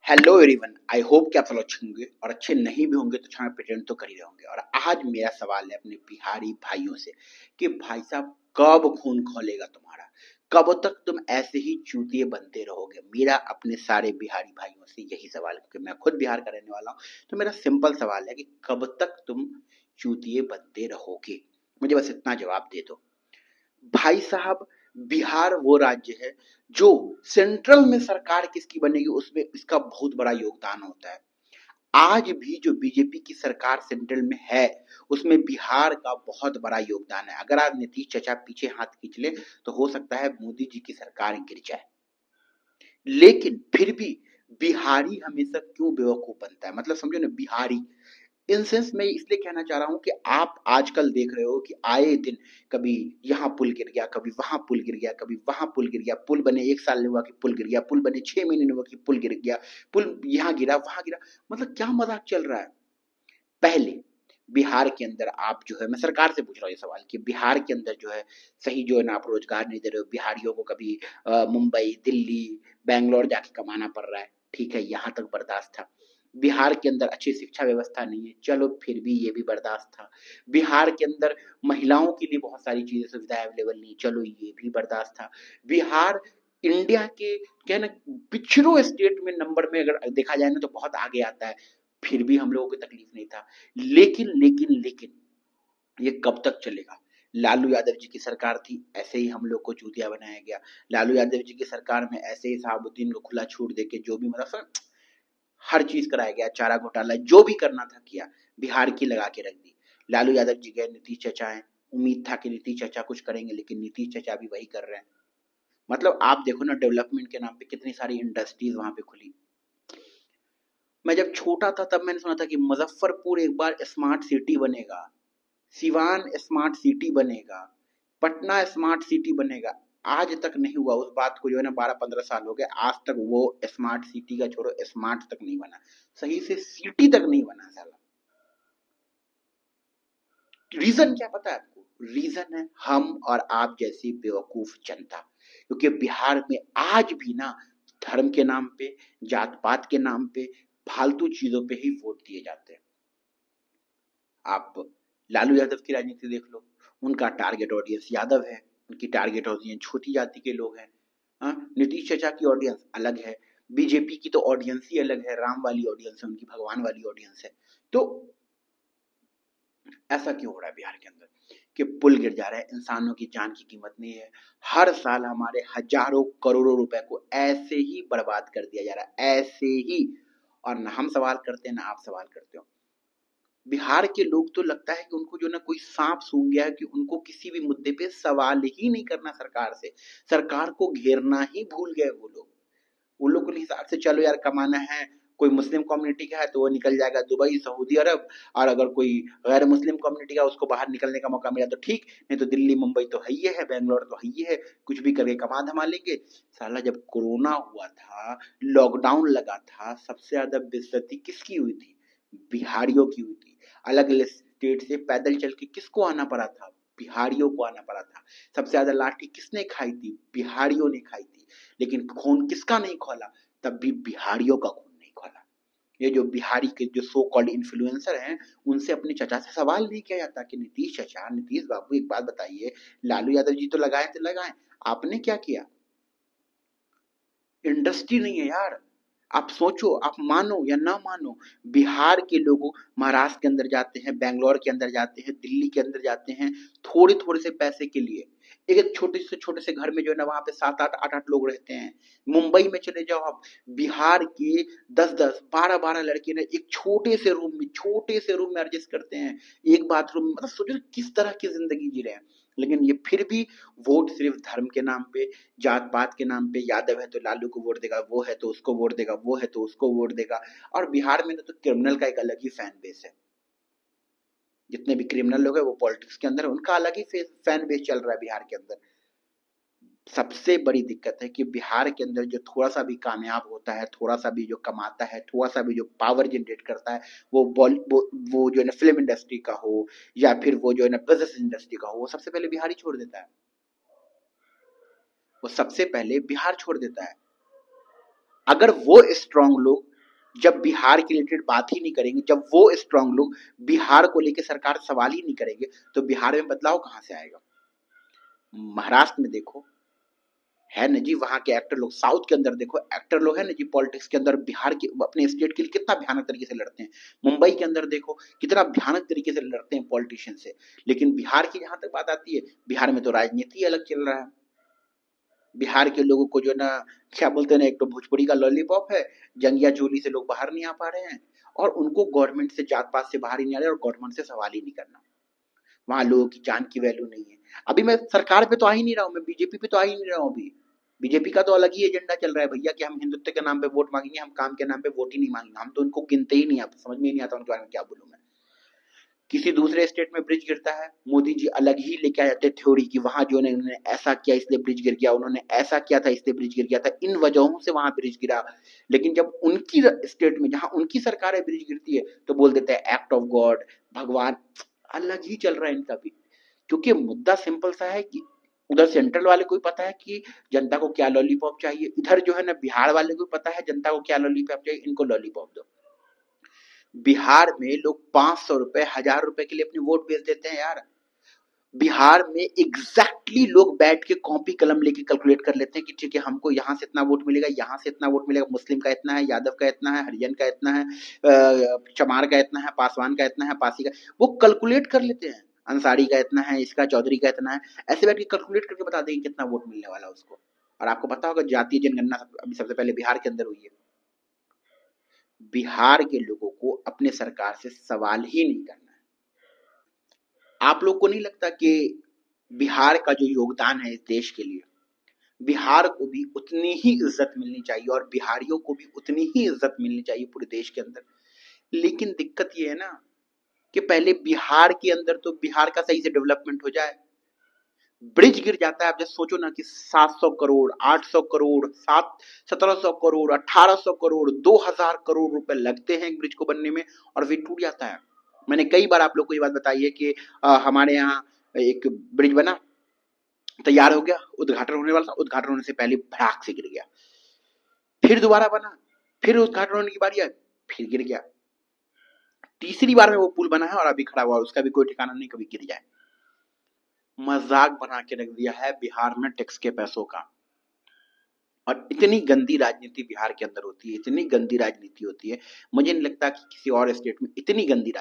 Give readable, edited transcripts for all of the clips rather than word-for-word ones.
Hello everyone, I hope कि आप सब लोग अच्छे होंगे और अच्छे नहीं भी होंगे तो अच्छा में प्रेजेंट तो कर ही रहे होंगे। और आज मेरा सवाल है अपने बिहारी भाइयों से कि भाई साहब कब खून खौलेगा तुम्हारा, कब तक तुम ऐसे ही चूतिए बनते रहोगे। मेरा अपने सारे बिहारी भाइयों से यही सवाल है क्योंकि मैं खुद बिहार का रहने वाला हूँ। तो मेरा सिंपल सवाल है कि कब तक तुम चूतिए बनते रहोगे, मुझे बस इतना जवाब दे दो। भाई साहब, बिहार वो राज्य है जो सेंट्रल में सरकार किसकी बनेगी उसमें इसका बहुत बड़ा योगदान होता है। आज भी जो बीजेपी की सरकार सेंट्रल में है उसमें बिहार का बहुत बड़ा योगदान है। अगर आज नीतीश चाचा पीछे हाथ खींच ले तो हो सकता है मोदी जी की सरकार गिर जाए, लेकिन फिर भी बिहारी हमेशा क्यों बेवकूफ बनता है, मतलब समझो ना, बिहारी इन सेंस मैं इसलिए कहना चाह रहा हूं कि आप आजकल देख रहे हो कि आए दिन कभी यहाँ पुल गिर गया, कभी वहां पुल गिर गया, कभी वहां पुल गिर गया। पुल बने 1 साल नहीं हुआ कि पुल गिर गया, पुल बने 6 महीने नहीं हुआ कि पुल गिर गया, पुल यहाँ गिरा वहां गिरा। मतलब क्या मजाक चल रहा है। पहले बिहार के अंदर आप जो है, मैं सरकार से पूछ रहा हूँ ये सवाल कि बिहार के अंदर जो है सही जो है ना, आप रोजगार नहीं दे रहे हो बिहारियों को। कभी मुंबई, दिल्ली, बैंगलोर जाके कमाना पड़ रहा है, ठीक है, यहाँ तक बर्दाश्त था। बिहार के अंदर अच्छी शिक्षा व्यवस्था नहीं है, चलो फिर भी ये भी बर्दाश्त था। बिहार के अंदर महिलाओं के लिए बहुत सारी चीजें सुविधाएं अवेलेबल नहीं, चलो ये भी बर्दाश्त था। बिहार इंडिया के क्या ना पिछड़ों स्टेट में नंबर में अगर देखा जाए ना तो बहुत आगे आता है, फिर भी हम लोगों को तकलीफ नहीं था। लेकिन ये कब तक चलेगा। लालू यादव जी की सरकार थी, ऐसे ही हम लोग को चूतिया बनाया गया। लालू यादव जी की सरकार में ऐसे ही शहाबुद्दीन को खुला छूट देके जो भी मतलब हर चीज कराया गया, चारा घोटाला जो भी करना था किया, बिहार की लगा के रख दी। लालू यादव जी गए, नीतीश चाचा है, उम्मीद था कि नीतीश चाचा कुछ करेंगे, लेकिन नीतीश चाचा भी वही कर रहे हैं। मतलब आप देखो ना, डेवलपमेंट के नाम पे कितनी सारी इंडस्ट्रीज वहां पे खुली। मैं जब छोटा था तब मैंने सुना था कि मुजफ्फरपुर एक बार स्मार्ट सिटी बनेगा, सिवान स्मार्ट सिटी बनेगा, पटना स्मार्ट सिटी बनेगा। आज तक नहीं हुआ। उस बात को जो है ना 12-15 साल हो गए, आज तक वो स्मार्ट सिटी का छोड़ो, स्मार्ट तक नहीं बना, सही से सिटी तक नहीं बना साला। रीजन क्या पता है आपको? रीजन है हम और आप जैसी बेवकूफ जनता। क्योंकि बिहार में आज भी ना धर्म के नाम पे, जात पात के नाम पे, फालतू चीजों पे ही वोट दिए जाते हैं। आप लालू यादव की राजनीति देख लो, उनका टारगेट ऑडियंस यादव है, उनकी टारगेट ऑडियंस छोटी जाति के लोग हैं। हाँ, नीतीश चाचा की ऑडियंस अलग है, बीजेपी की तो ऑडियंस ही अलग है, राम वाली ऑडियंस है, उनकी भगवान वाली ऑडियंस है। तो ऐसा क्यों हो रहा है बिहार के अंदर कि पुल गिर जा रहा है, इंसानों की जान की कीमत नहीं है। हर साल हमारे हजारों करोड़ों रुपए को ऐसे ही बर्बाद कर दिया जा रहा है, ऐसे ही। और ना हम सवाल करते हैं ना आप सवाल करते हो। बिहार के लोग तो लगता है कि उनको जो ना कोई सांप सूंघ गया है कि उनको किसी भी मुद्दे पे सवाल ही नहीं करना सरकार से, सरकार को घेरना ही भूल गए वो लोग। उन लोगों के हिसाब से चलो यार कमाना है, कोई मुस्लिम कम्युनिटी का है तो वो निकल जाएगा दुबई, सऊदी अरब। और अगर कोई गैर मुस्लिम कम्युनिटी का उसको बाहर निकलने का मौका मिला तो ठीक, नहीं तो दिल्ली मुंबई तो है ही है, बैंगलोर तो है ही है, कुछ भी करके कमा धमा लेंगे। साला जब कोरोना हुआ था, लॉकडाउन लगा था, सबसे ज्यादा बेइज्जती किसकी हुई थी? बिहारियों की हुई थी। अलग अलग स्टेट से पैदल चल के किसको आना पड़ा था? बिहारियों को आना पड़ा था। सबसे ज्यादा लाठी किसने खाई थी? बिहारियों ने खाई थी। लेकिन खून किसका नहीं खोला? तब भी बिहारियों का खून नहीं खोला। ये जो बिहारी के जो सो कॉल्ड इन्फ्लुएंसर हैं, उनसे अपने चचा से सवाल नहीं किया जाता कि नीतीश चाचा, नीतीश बाबू एक बात बताइए, लालू यादव जी तो लगाए थे लगाए, आपने क्या किया? इंडस्ट्री नहीं है यार। आप सोचो, आप मानो या ना मानो, बिहार के लोग महाराष्ट्र के अंदर जाते हैं, बैंगलोर के अंदर जाते हैं, दिल्ली के अंदर जाते हैं, थोड़े थोड़े से पैसे के लिए। एक एक छोटे से घर में जो है ना वहां पे 7-8 8-8 लोग रहते हैं। मुंबई में चले जाओ आप, बिहार के 10-10 12-12 लड़के ना एक छोटे से रूम में एडजस्ट करते हैं, एक बाथरूम में। मतलब सोचो किस तरह की जिंदगी जी रहे हैं। लेकिन ये फिर भी वोट सिर्फ धर्म के नाम पे, जात पात के नाम पे, यादव है तो लालू को वोट देगा, वो है तो उसको वोट देगा, वो है तो उसको वोट देगा। और बिहार में तो क्रिमिनल का एक अलग ही फैन बेस है। जितने भी क्रिमिनल लोग हैं वो पॉलिटिक्स के अंदर है, उनका अलग ही फैन बेस चल रहा है बिहार के अंदर। सबसे बड़ी दिक्कत है कि बिहार के अंदर जो थोड़ा सा भी कामयाब होता है, थोड़ा सा भी जो कमाता है, थोड़ा सा भी जो पावर जनरेट करता है, वो जो है ना फिल्म इंडस्ट्री का हो या फिर वो जो है ना बिजनेस इंडस्ट्री का हो, वो सबसे पहले बिहार ही छोड़ देता है। वो सबसे पहले बिहार छोड़ देता है। अगर वो स्ट्रांग लोग जब बिहार के रिलेटेड बात ही नहीं करेंगे, जब वो स्ट्रांग लोग बिहार को लेकर सरकार सवाल ही नहीं करेंगे, तो बिहार में बदलाव कहां से आएगा? महाराष्ट्र में देखो, है ना जी, वहां के एक्टर लोग, साउथ के अंदर देखो एक्टर लोग है ना जी, पॉलिटिक्स के अंदर बिहार के अपने स्टेट के लिए कितना भयानक तरीके से लड़ते हैं। मुंबई के अंदर देखो कितना भयानक तरीके से लड़ते हैं पॉलिटिशियन से। लेकिन बिहार की जहां तक बात आती है, बिहार में तो राजनीति अलग चल रहा है। बिहार के लोगों को जो ना, क्या बोलते हैं ना, एक तो भोजपुरी का लॉलीपॉप है, जंगिया झोली से लोग बाहर नहीं आ पा रहे हैं, और उनको गवर्नमेंट से, जात पात से बाहर ही नहीं आ रहे, और गवर्नमेंट से सवाल ही नहीं करना। वहां लोगों की जान की वैल्यू नहीं है। अभी मैं सरकार पे तो आ ही नहीं रहा हूँ, मैं बीजेपी पे तो आ ही नहीं रहा हूँ। अभी बीजेपी का तो अलग ही एजेंडा चल रहा है भैया, कि हम हिंदुत्व के नाम पे वोट मांगेंगे, हम काम के नाम पे वोट ही नहीं मांगेंगे। हम तो उनको गिनते ही नहीं, आप समझ में ही नहीं आता उनके बारे में क्या बोलूं मैं। किसी दूसरे स्टेट में ब्रिज गिरता है, मोदी जी अलग ही लेके आ जाते थ्योरी कि वहां जो ने उन्होंने ऐसा किया इसलिए ब्रिज गिर गया, उन्होंने ऐसा किया था इसलिए ब्रिज गिर गया था, इन वजहों से वहां ब्रिज गिरा। लेकिन जब उनकी स्टेट में, जहां उनकी सरकार है, ब्रिज गिरती है, तो बोल देते हैं एक्ट ऑफ गॉड, भगवान। अलग ही चल रहा है इनका भी। क्योंकि मुद्दा सिंपल सा है कि उधर सेंट्रल वाले को भी पता है कि जनता को क्या लॉलीपॉप चाहिए, इधर जो है ना बिहार वाले को भी पता है जनता को क्या लॉलीपॉप चाहिए, इनको लॉलीपॉप दो। बिहार में लोग 500 रुपए, 1000 रुपए के लिए अपनी वोट बेच देते हैं यार। बिहार में एग्जैक्टली लोग बैठ के कॉपी कलम लेके कैलकुलेट कर लेते हैं कि ठीक है, हमको यहाँ से इतना वोट मिलेगा, यहाँ से इतना वोट मिलेगा, मुस्लिम का इतना है, यादव का इतना है, हरिजन का इतना है, चमार का इतना है, पासवान का इतना है, पासी का, वो कैलकुलेट कर लेते हैं। अंसारी का इतना है, इसका चौधरी का इतना है, ऐसे बैठ के कैलकुलेट करके बता देंगे कितना वोट मिलने वाला है उसको। और आपको पता होगा जातीय जनगणना अभी सबसे पहले बिहार के अंदर हुई है। बिहार के लोगों को अपने सरकार से सवाल ही नहीं करना है। आप लोग को नहीं लगता कि बिहार का जो योगदान है इस देश के लिए, बिहार को भी उतनी ही इज्जत मिलनी चाहिए, और बिहारियों को भी उतनी ही इज्जत मिलनी चाहिए पूरे देश के अंदर। लेकिन दिक्कत ये है ना कि पहले बिहार के अंदर तो बिहार का सही से डेवलपमेंट हो जाए। ब्रिज गिर जाता है, आप जैसे सोचो ना कि 700 करोड़, 800 करोड़, 1700 करोड़, 1800 करोड़, 2000 करोड़ रुपए लगते हैं एक ब्रिज को बनने में, और फिर टूट जाता है। मैंने कई बार आप लोग को ये बात बताई है कि हमारे यहाँ एक ब्रिज बना, तैयार हो गया, उद्घाटन होने वाला था, उद्घाटन होने से पहले भड़ाक से गिर गया। फिर दोबारा बना, फिर उद्घाटन होने की बारी आई, फिर गिर गया। तीसरी बार में वो पुल बना है और अभी खड़ा हुआ है, उसका भी कोई ठिकाना नहीं कभी गिर जाए। मजाक बना के रख दिया है बिहार में टैक्स के पैसों का। और इतनी गंदी राजनीति बिहार के अंदर होती है, इतनी गंदी राजनीति होती है, मुझे नहीं लगता कि किसी और स्टेट में इतनी गंदी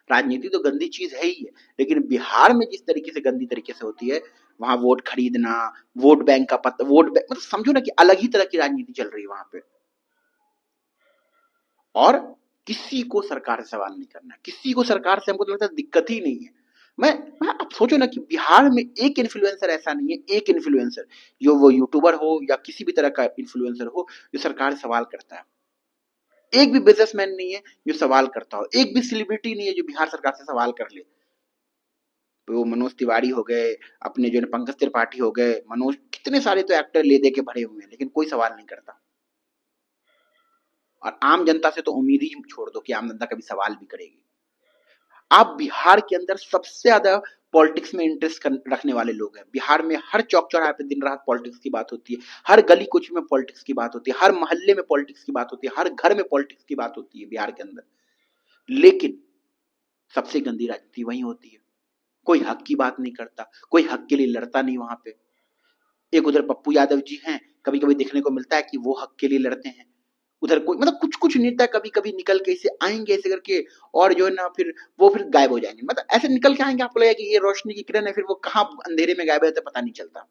राजनीति तो गंदी चीज है ही है, लेकिन बिहार में जिस तरीके से गंदी तरीके से होती है, वहां वोट खरीदना, वोट बैंक का पता, वोट बैंक, मतलब समझो ना कि अलग ही तरह की राजनीति चल रही है वहां पे। और किसी को सरकार से सवाल नहीं करना, किसी को सरकार से, हमको तो लगता है दिक्कत ही नहीं है। मैं मैं आप सोचो ना कि बिहार में एक इन्फ्लुएंसर ऐसा नहीं है, एक इन्फ्लुएंसर, जो वो यूट्यूबर हो या किसी भी तरह का इन्फ्लुएंसर हो, जो सरकार से सवाल करता है। एक भी बिजनेसमैन नहीं है जो सवाल करता हो, एक भी सेलिब्रिटी नहीं है जो बिहार सरकार से सवाल कर ले। तो वो मनोज तिवारी हो गए, अपने जो है पंकज त्रिपाठी हो गए, मनोज, कितने सारे तो एक्टर ले दे के भरे हुए हैं, लेकिन कोई सवाल नहीं करता। और आम जनता से तो उम्मीद ही छोड़ दो कि आम जनता कभी सवाल भी करेगी। आप बिहार के अंदर सबसे ज्यादा पॉलिटिक्स में इंटरेस्ट रखने वाले लोग हैं। बिहार में हर चौक चौराहे पे दिन रात पॉलिटिक्स की बात होती है, हर गली कुची में पॉलिटिक्स की बात होती है, हर मोहल्ले में पॉलिटिक्स की बात होती है, हर घर में पॉलिटिक्स की बात होती है बिहार के अंदर। लेकिन सबसे गंदी राजनीति वही होती है। कोई हक की बात नहीं करता, कोई हक के लिए लड़ता नहीं वहां पे। एक उधर पप्पू यादव जी हैं, कभी कभी देखने को मिलता है कि वो हक के लिए लड़ते हैं। उधर कोई, मतलब कुछ कुछ नेता कभी कभी निकल के ऐसे आएंगे ऐसे करके, और जो है ना फिर वो फिर गायब हो जाएंगे, मतलब ऐसे निकल के आएंगे, आपको लगेगा कि ये रोशनी की किरण है, फिर वो कहाँ अंधेरे में गायब है तो पता नहीं चलता।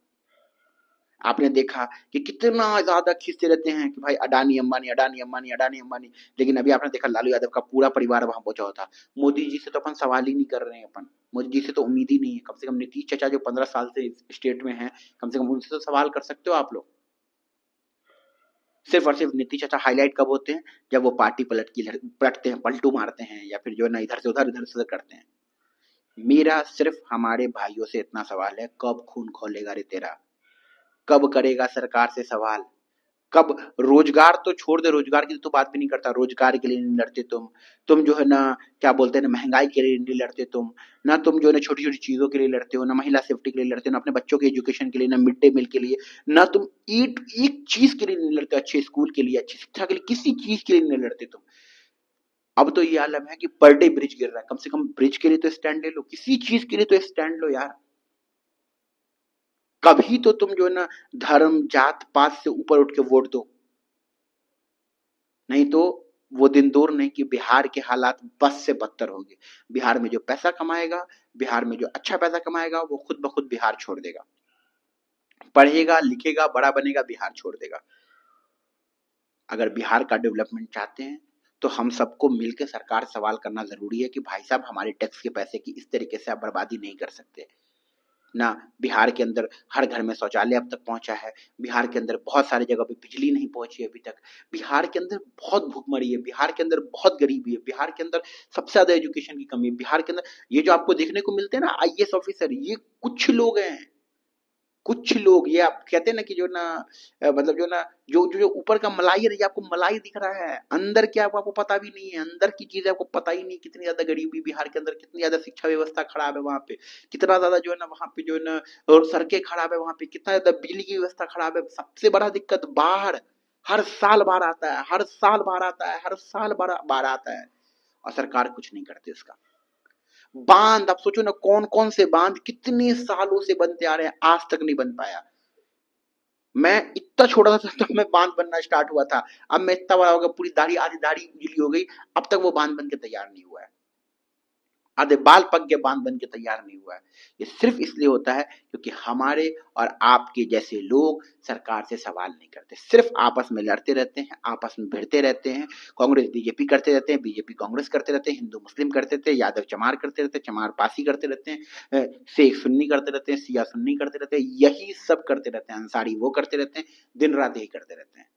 आपने देखा कि कितना ज्यादा खींचते रहते हैं कि भाई अडानी अंबानी, अडानी अंबानी, अडानी अंबानी। लेकिन अभी आपने देखा लालू यादव का पूरा परिवार वहां पहुंचा होता। मोदी जी से तो अपन सवाल ही नहीं कर रहे हैं, अपन मोदी जी से तो उम्मीद ही नहीं है। कम से कम नीतीश चाचा जो 15 साल से स्टेट में है, कम से कम उनसे तो सवाल कर सकते हो आप लोग। सिर्फ और सिर्फ नीतीश चाचा हाईलाइट कब होते हैं, जब वो पार्टी पलटते हैं, पलटू मारते हैं, या फिर जो है ना इधर से उधर करते हैं। मेरा सिर्फ हमारे भाइयों से इतना सवाल है, कब खून खोलेगा रे तेरा, कब करेगा सरकार से सवाल। कब रोजगार तो छोड़ दे, रोजगार की तो बात भी नहीं करता, रोजगार के लिए नहीं लड़ते तुम जो है ना क्या बोलते हैं ना महंगाई के लिए नहीं लड़ते तुम, ना तुम जो है ना छोटी छोटी चीजों के लिए लड़ते हो, ना महिला सेफ्टी के लिए लड़ते हो, ना अपने बच्चों के एजुकेशन के लिए, ना मिड डे मील के लिए, ना तुम ईट एक चीज के लिए नहीं लड़ते, अच्छे स्कूल के लिए, अच्छी शिक्षा के लिए, किसी चीज के लिए नहीं लड़ते तुम। अब तो ये आलम है कि पर डे ब्रिज गिर रहा है, कम से कम ब्रिज के लिए तो स्टैंड ले लो, किसी चीज के लिए तो स्टैंड लो यार। कभी तो तुम जो है ना धर्म जात पात से ऊपर उठ के वोट दो, नहीं तो वो दिन दूर नहीं कि बिहार के हालात बस से बदतर होंगे। बिहार में जो पैसा कमाएगा, बिहार में जो अच्छा पैसा कमाएगा, वो खुद ब खुद बिहार छोड़ देगा, पढ़ेगा लिखेगा बड़ा बनेगा बिहार छोड़ देगा। अगर बिहार का डेवलपमेंट चाहते हैं तो हम सबको मिलकर सरकार से सवाल करना जरूरी है कि भाई साहब हमारे टैक्स के पैसे की इस तरीके से आप बर्बादी नहीं कर सकते ना। बिहार के अंदर हर घर में शौचालय अब तक पहुंचा है, बिहार के अंदर बहुत सारी जगह पे बिजली नहीं पहुंची अभी तक, बिहार के अंदर बहुत भूखमरी है, बिहार के अंदर बहुत गरीबी है, बिहार के अंदर सबसे ज्यादा एजुकेशन की कमी है, बिहार के अंदर ये जो आपको देखने को मिलते हैं ना आईएएस ऑफिसर, ये कुछ लोग हैं, कुछ लोग, ये आप कहते हैं ना कि जो ना मतलब जो ना जो ऊपर का मलाई है, ये आपको मलाई दिख रहा है, अंदर क्या आपको पता भी नहीं है, अंदर की चीजें आपको पता ही नहीं, कितनी ज्यादा गरीबी बिहार के अंदर, कितनी ज्यादा शिक्षा व्यवस्था खराब है वहां पे, कितना ज्यादा जो है ना वहां पे जो है ना और सड़कें खराब है वहां पे, कितना ज्यादा बिजली की व्यवस्था खराब है, सबसे बड़ा दिक्कत बाढ़, हर साल बाढ़ आता है, हर साल बाढ़ आता है, हर साल बाढ़ आता है, और सरकार कुछ नहीं करती उसका। बांध, आप सोचो ना कौन कौन से बांध कितने सालों से बनते आ रहे हैं, आज तक नहीं बन पाया। मैं इतना छोटा था तब मैं बांध बनना स्टार्ट हुआ था, अब मैं इतना बड़ा हो गया, पूरी दाढ़ी आधी दाढ़ी उजली हो गई, अब तक वो बांध बन के तैयार नहीं हुआ है, आधे बाल पक के बांध बन के तैयार नहीं हुआ है। ये सिर्फ इसलिए होता है क्योंकि हमारे और आपके जैसे लोग सरकार से सवाल नहीं करते, सिर्फ आपस में लड़ते रहते हैं, आपस में भिड़ते रहते हैं, कांग्रेस बीजेपी करते रहते हैं, बीजेपी कांग्रेस करते रहते हैं, हिंदू मुस्लिम करते रहते हैं, यादव चमार करते रहते हैं, चमार पासी करते रहते हैं, शेख सुन्नी करते रहते हैं, सिया सुन्नी करते रहते हैं, यही सब करते रहते हैं, अंसारी वो करते रहते हैं, दिन रात यही करते रहते हैं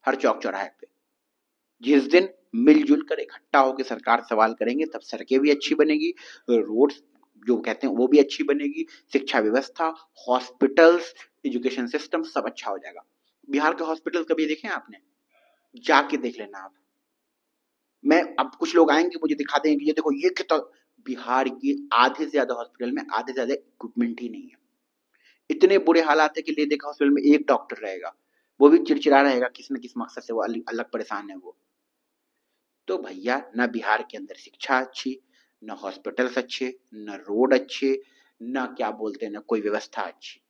हर चौक चौराहे पे। जिस दिन मिलजुल कर इकट्ठा होकर सरकार सवाल करेंगे तब सड़कें भी अच्छी बनेगी, रोड जो कहते हैं वो भी अच्छी बनेगी, शिक्षा व्यवस्था, हॉस्पिटल्स, एजुकेशन सिस्टम सब अच्छा हो जाएगा। बिहार के हॉस्पिटल कभी देखे आपने? जाके देख लेना आप। मैं अब कुछ लोग आएंगे मुझे दिखा देंगे कि ये देखो ये कितना, बिहार की आधे से ज्यादा हॉस्पिटल में आधे से ज्यादा इक्विपमेंट ही नहीं है, इतने बुरे हालात है कि ले देखा हॉस्पिटल में एक डॉक्टर रहेगा, वो भी चिड़चिड़ा रहेगा, किसी न किसी मकसद से वो अलग परेशान है वो। तो भैया ना बिहार के अंदर शिक्षा अच्छी, न हॉस्पिटल्स अच्छे, न रोड अच्छे, न क्या बोलते हैं न कोई व्यवस्था अच्छी,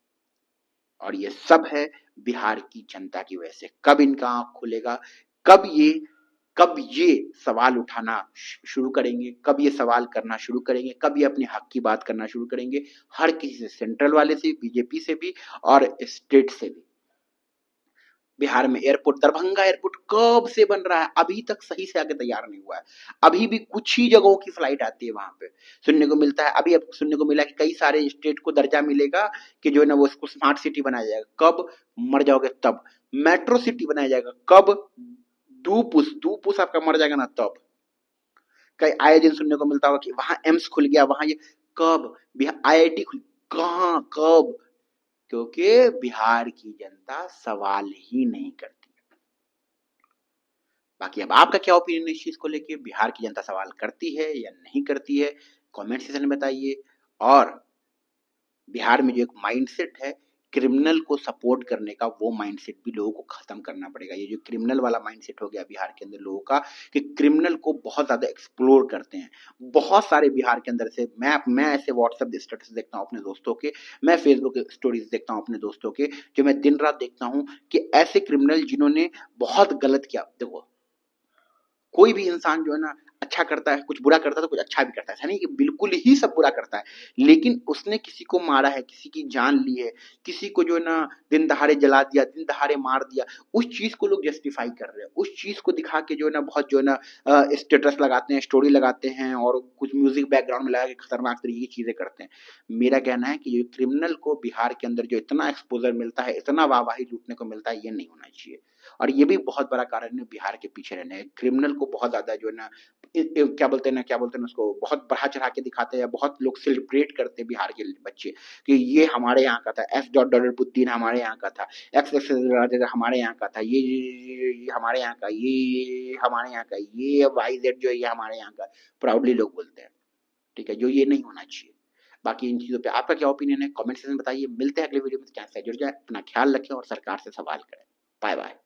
और ये सब है बिहार की जनता की वजह से। कब इनका आंख खुलेगा, कब ये कब ये सवाल उठाना शुरू करेंगे, कब ये सवाल करना शुरू करेंगे, कब ये अपने हक की बात करना शुरू करेंगे, हर किसी से, सेंट्रल वाले से, बीजेपी से भी और स्टेट से भी। बिहार में एयरपोर्ट, दरभंगा एयरपोर्ट कब से बन रहा है, अभी तक सही से आगे तैयार नहीं हुआ है, अभी भी कुछ ही जगहों की फ्लाइट आती है वहां पे, सुनने को मिलता है, अभी अब सुनने को मिला कि कई सारे स्टेट को दर्जा मिलेगा कि जो है ना वो उसको स्मार्ट सिटी बनाया जाएगा, कब मर जाओगे तब, मेट्रो सिटी बनाया जाएगा कब, दू पुस आपका मर जाएगा ना तब, कई आए दिन सुनने को मिलता होगा कि वहां एम्स खुल गया, वहां ये, कब बिहार आईआईटी खुल, कहाँ कब, क्योंकि बिहार की जनता सवाल ही नहीं करती। बाकी अब आपका क्या ओपिनियन इस चीज को लेके, बिहार की जनता सवाल करती है या नहीं करती है, कमेंट सेक्शन में बताइए। और बिहार में जो एक माइंडसेट है क्रिमिनल को सपोर्ट करने का, वो माइंडसेट भी लोगों को खत्म करना पड़ेगा। ये जो क्रिमिनल वाला माइंडसेट हो गया बिहार के अंदर लोगों का कि क्रिमिनल को बहुत ज्यादा एक्सप्लोर करते हैं, बहुत सारे बिहार के अंदर से, मैं ऐसे व्हाट्सएप स्टेटस देखता हूँ अपने दोस्तों के, मैं फेसबुक स्टोरीज देखता हूँ अपने दोस्तों के, जो मैं दिन रात देखता हूँ कि ऐसे क्रिमिनल जिन्होंने बहुत गलत किया, देखो कोई भी इंसान जो है ना अच्छा करता है, कुछ बुरा करता है तो कुछ अच्छा भी करता है, ऐसा नहीं कि बिल्कुल ही सब बुरा करता है, लेकिन उसने किसी को मारा है, किसी की जान ली है, किसी को जो है ना दिन दहाड़े जला दिया, दिन दहाड़े मार दिया, उस चीज को लोग जस्टिफाई कर रहे हैं, उस चीज को दिखा के जो है ना बहुत जो है ना स्टेटस लगाते हैं, स्टोरी लगाते हैं, और कुछ म्यूजिक बैकग्राउंड में लगा के खतरनाक तरीके की चीजें करते हैं। मेरा कहना है कि जो क्रिमिनल को बिहार के अंदर जो इतना एक्सपोजर मिलता है, इतना वाहवाही लूटने को मिलता है, ये नहीं होना चाहिए, और ये भी बहुत बड़ा कारण है बिहार के पीछे रहने, क्रिमिनल को बहुत ज्यादा जो है ना क्या बोलते हैं ना, क्या बोलते हैं उसको, बहुत बढ़ा चढ़ा के दिखाते हैं, बहुत लोग सेलिब्रेट करते हैं बिहार के बच्चे कि ये हमारे यहाँ का था, एस डॉट डॉलर बुद्दीन हमारे यहाँ का था, एक्स एक्स राजा हमारे यहाँ का था, ये हमारे यहाँ का, ये हमारे यहाँ का, ये वाई जेड जो है ये हमारे यहाँ का, प्राउडली लोग बोलते हैं। ठीक है, जो ये नहीं होना चाहिए। बाकी इन चीज़ों पे आपका क्या ओपिनियन है, कमेंट सेक्शन में बताइए। मिलते हैं अगले वीडियो में, चैनल से जुड़ जाए, अपना ख्याल रखें और सरकार से सवाल करें। Bye bye.